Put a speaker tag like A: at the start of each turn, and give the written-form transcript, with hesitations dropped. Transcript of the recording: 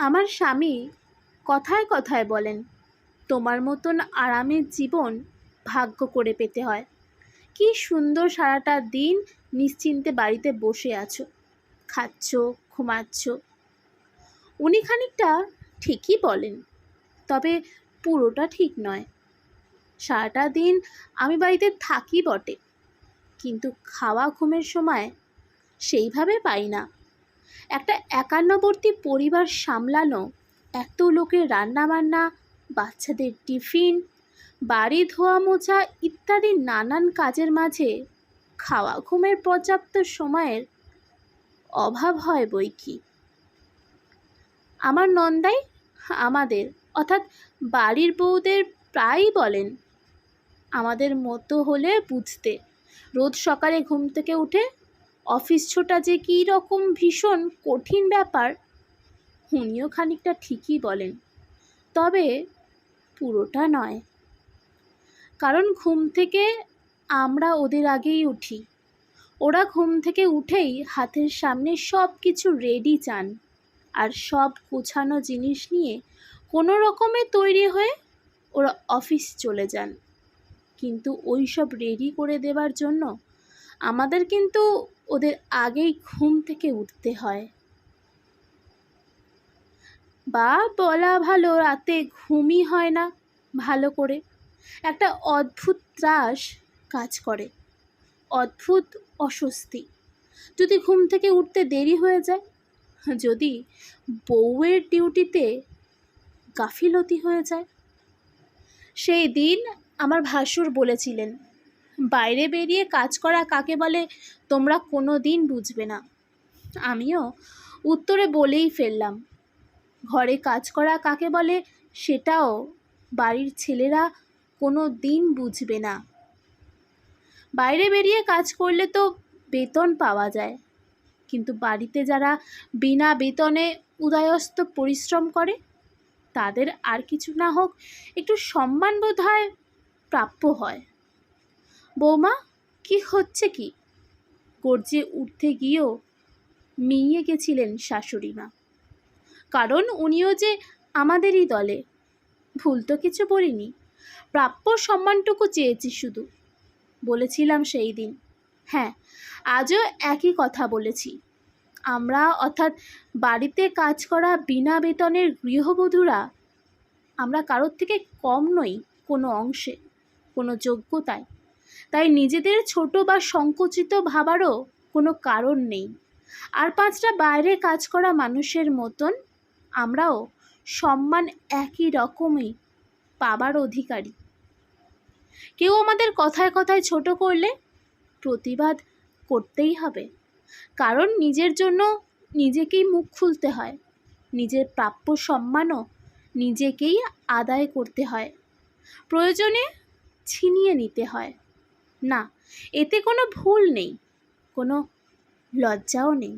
A: আমার স্বামী কথায় কথায় বলেন, তোমার মতন আরামের জীবন ভাগ্য করে পেতে হয়। কি সুন্দর সারাটা দিন নিশ্চিন্তে বাড়িতে বসে আছো, খাচ্ছ, ঘুমাচ্ছ। উনি খানিকটা ঠিকই বলেন, তবে পুরোটা ঠিক নয়। সারাটা দিন আমি বাড়িতে থাকি বটে, কিন্তু খাওয়া ঘুমের সময় সেইভাবে পাই না। একটা একান্নবর্তী পরিবার সামলানো, এত লোকের রান্নাবান্না, বাচ্চাদের টিফিন, বাড়ি ধোয়া মোছা ইত্যাদি নানান কাজের মাঝে খাওয়া ঘুমের পর্যাপ্ত সময়ের অভাব হয় বই কি। আমার নন্দাই আমাদের অর্থাৎ বাড়ির বউদের প্রায়ই বলেন, আমাদের মতো হলে বুঝতে, রোজ সকালে ঘুম থেকে উঠে অফিস ছোটা যে কী রকম ভীষণ কঠিন ব্যাপার। উনিও খানিকটা ঠিকই বলেন, তবে পুরোটা নয়। কারণ ঘুম থেকে আমরা ওদের আগেই উঠি, ওরা ঘুম থেকে উঠেই হাতের সামনে সব কিছু রেডি চান, আর সব গোছানো জিনিস নিয়ে কোনো রকমে তৈরি হয়ে ওরা অফিস চলে যান। কিন্তু ওই সব রেডি করে দেওয়ার জন্য আমাদের কিন্তু ওদের আগেই ঘুম থেকে উঠতে হয়, বা বলা ভালো রাতে ঘুমই হয় না ভালো করে। একটা অদ্ভুত ত্রাস কাজ করে, অদ্ভুত অস্বস্তি যদি ঘুম থেকে উঠতে দেরি হয়ে যায়, যদি বউয়ের ডিউটিতে গাফিলতি হয়ে যায়। সেই দিন আমার ভাসুর বলেছিলেন, বাইরে বেরিয়ে কাজ করা কাকে বলে তোমরা কোনো দিন বুঝবে না। আমিও উত্তরে বলেই ফেললাম, ঘরে কাজ করা কাকে বলে সেটাও বাড়ির ছেলেরা কোনো দিন বুঝবে না। বাইরে বেরিয়ে কাজ করলে তো বেতন পাওয়া যায়, কিন্তু বাড়িতে যারা বিনা বেতনে উদয়স্ত পরিশ্রম করে তাদের আর কিছু না হোক একটু সম্মান বোধ হয় প্রাপ্য হয়। বৌমা, কি হচ্ছে কি? গর্জে উঠতে গিয়েও মিইয়ে গেছিলেন শাশুড়ি মা। কারণ উনিও যে আমাদেরই দলে। ভুল তো কিছু বলিনি, প্রাপ্য সম্মানটুকু চেয়েছি শুধু। বলেছিলাম সেই দিন, হ্যাঁ আজও একই কথা বলেছি। আমরা অর্থাৎ বাড়িতে কাজ করা বিনা বেতনের গৃহবধূরা, আমরা কারোর থেকে কম নই কোনো অংশে, কোনো যোগ্যতায়। তাই নিজেদের ছোট বা সংকুচিত ভাবারও কোনো কারণ নেই। আর পাঁচটা বাইরে কাজ করা মানুষের মতন আমরাও সম্মান একই রকমই পাবার অধিকারী। কেউ আমাদের কথায় কথায় ছোট করলে প্রতিবাদ করতেই হবে, কারণ নিজের জন্য নিজেকেই মুখ খুলতে হয়, নিজের প্রাপ্য সম্মানও নিজেকেই আদায় করতে হয়, প্রয়োজনে ছিনিয়ে নিতে হয়। না, এতে কোনো ভুল নেই, কোনো লজ্জাও নেই।